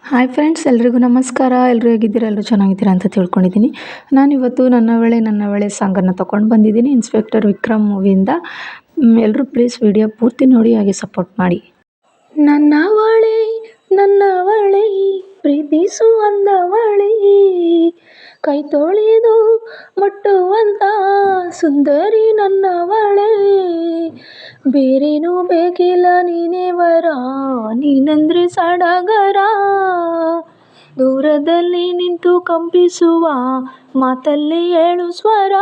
Hi friends, ಎಲ್ರಿಗೂ ನಮಸ್ಕಾರ. ಎಲ್ಲರೂ ಹೇಗಿದ್ದೀರಾ? ಎಲ್ಲರೂ ಚೆನ್ನಾಗಿದ್ದೀರಾ ಅಂತ ತಿಳ್ಕೊಂಡಿದ್ದೀನಿ. ನಾನಿವತ್ತು ನನ್ನ ವೇಳೆ ಸಾಂಗನ್ನು ತೊಗೊಂಡು ಬಂದಿದ್ದೀನಿ ಇನ್ಸ್ಪೆಕ್ಟರ್ ವಿಕ್ರಮ್ ಮೂವಿಯಿಂದ. ಎಲ್ಲರೂ ಪ್ಲೀಸ್ ವಿಡಿಯೋ ಪೂರ್ತಿ ನೋಡಿ, ಹಾಗೆ ಸಪೋರ್ಟ್ ಮಾಡಿ. ನನ್ನವಳೇ ನನ್ನವಳೇ ಪ್ರೀತಿಸು ಅಂದವಳೇ, ಕೈ ತೊಳೆದು ಮುಟ್ಟುವಂತ ಸುಂದರಿ ನನ್ನವಳೇ, ಬೇರೇನೂ ಬೇಕಿಲ್ಲ ನೀನೇ ವರ, ನೀನಂದ್ರೆ ಸಡಗರ, ದೂರದಲ್ಲಿ ನಿಂತು ಕಂಪಿಸುವ ಮಾತಲ್ಲಿ ಏಳು ಸ್ವರ,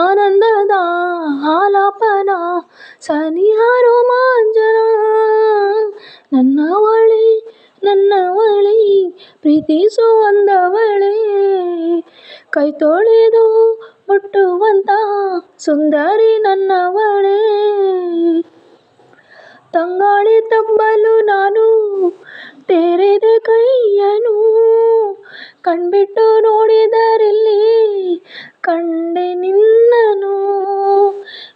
ಆನಂದದ ಆಲಾಪನ ಸನಿಹ ರೋಮಾಂಚನ, ನನ್ನವಳೇ ನನ್ನವಳೇ ಪ್ರೀತಿಸು ಅಂದವಳೇ, ಕೈ ತೊಳೆದು ಮುಟ್ಟುವಂತ ಸುಂದರಿ ನನ್ನವಳೇ, ತಂಗಾಳಿ ತಬ್ಬಲು ನಾನು ತೆರೆದೆ ಕೈಯನು, ಕಣ್ಬಿಟ್ಟು ನೋಡಿದರಲ್ಲಿ ಕಂಡೆ ನಿನ್ನನು,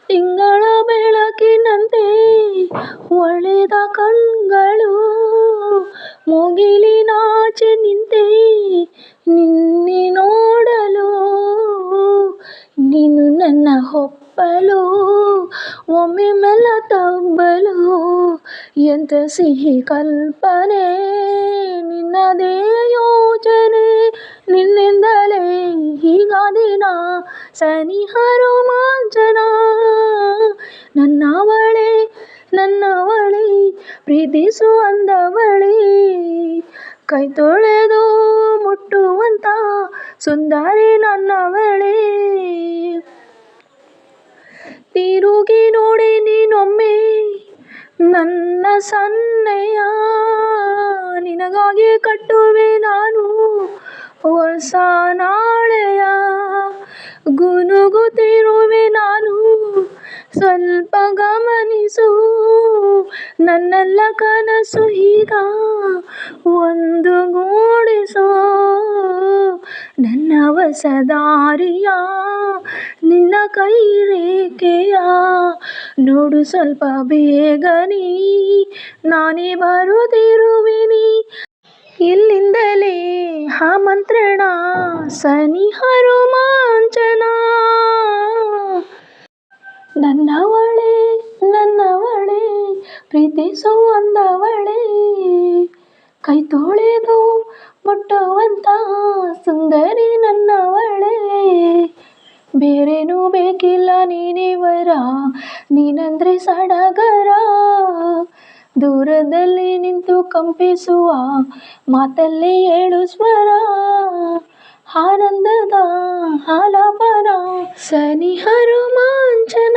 ತಿಂಗಳ ಬೆಳಕಿನಂತೆ ಒಳೆದ ಕಣ್ಗಳು, ಮುಗಿಲಿನಾಚೆ ನಿಂತೆ ನಿನ್ನೆ ನೋಡಲು, ನೀನು ನನ್ನ ಹೊಪ್ಪಲು ಒಮ್ಮೆ ಮೆಲ್ಲ ತಬ್ಬಲು, ಎಂಥ ಸಿಹಿ ಕಲ್ಪನೆ ನಿನ್ನದೇ ಯೋಚನೆ, ನಿನ್ನಿಂದಲೇ ಈಗ ದಿನ ಸನಿಹ ರೋಮಾಂಚನ, ನನ್ನವಳೇ ನನ್ನವಳೇ ಪ್ರೀತಿಸು ಅಂದವಳೇ, ಕೈ ತೊಳೆದು ಮುಟ್ಟುವಂತ ಸುಂದರಿ ನನ್ನವಳೇ, ತಿರುಗಿ ನೋಡಿ ನೀನೊಮ್ಮೆ ನನ್ನ ಸನ್ನೆಯ, ನಿನಗಾಗಿ ಕಟ್ಟುವೆ ನಾನು ಹೊಸ ನಾಳೆಯ, ಗುನುಗುತ್ತಿರುವೆ ನಾನು ಸ್ವಲ್ಪ ಗಮನಿಸು, ನನ್ನೆಲ್ಲ ಕನಸು ಈಗ ಒಂದು ಗೂಡಿಸು, ನನ್ನ ಹೊಸ ದಾರಿಯ ನಿನ್ನ ಕೈ ರೇಖೆಯ ನೋಡು ಸ್ವಲ್ಪ ಬೇಗನೆ, ನಾನೇ ಬರುತ್ತಿರುವಿನಿ, ಇಲ್ಲಿಂದಲೇ ಆಮಂತ್ರಣ ಸನಿಹ ರೋಮಾಂಚನ, ನನ್ನವಳೇ ನನ್ನವಳೇ ಪ್ರೀತಿಸು ಅಂದವಳೇ, ಕೈ ತೊಳೆದು ಮುಟ್ಟುವಂತ ಸುಂದರಿ ನನ್ನವಳೇ, ಬೇರೇನೂ ಬೇಕಿಲ್ಲ ನೀನೇ ವರ, ನೀನಂದ್ರೆ ಸಡಗರ, ದೂರದಲ್ಲಿ ನಿಂತು ಕಂಪಿಸುವ ಮಾತಲ್ಲಿ ಏಳು ಸ್ವರ, ಆನಂದದ ಆಲಾಪನ ಸನಿಹ ರೋಮಾಂಚನ.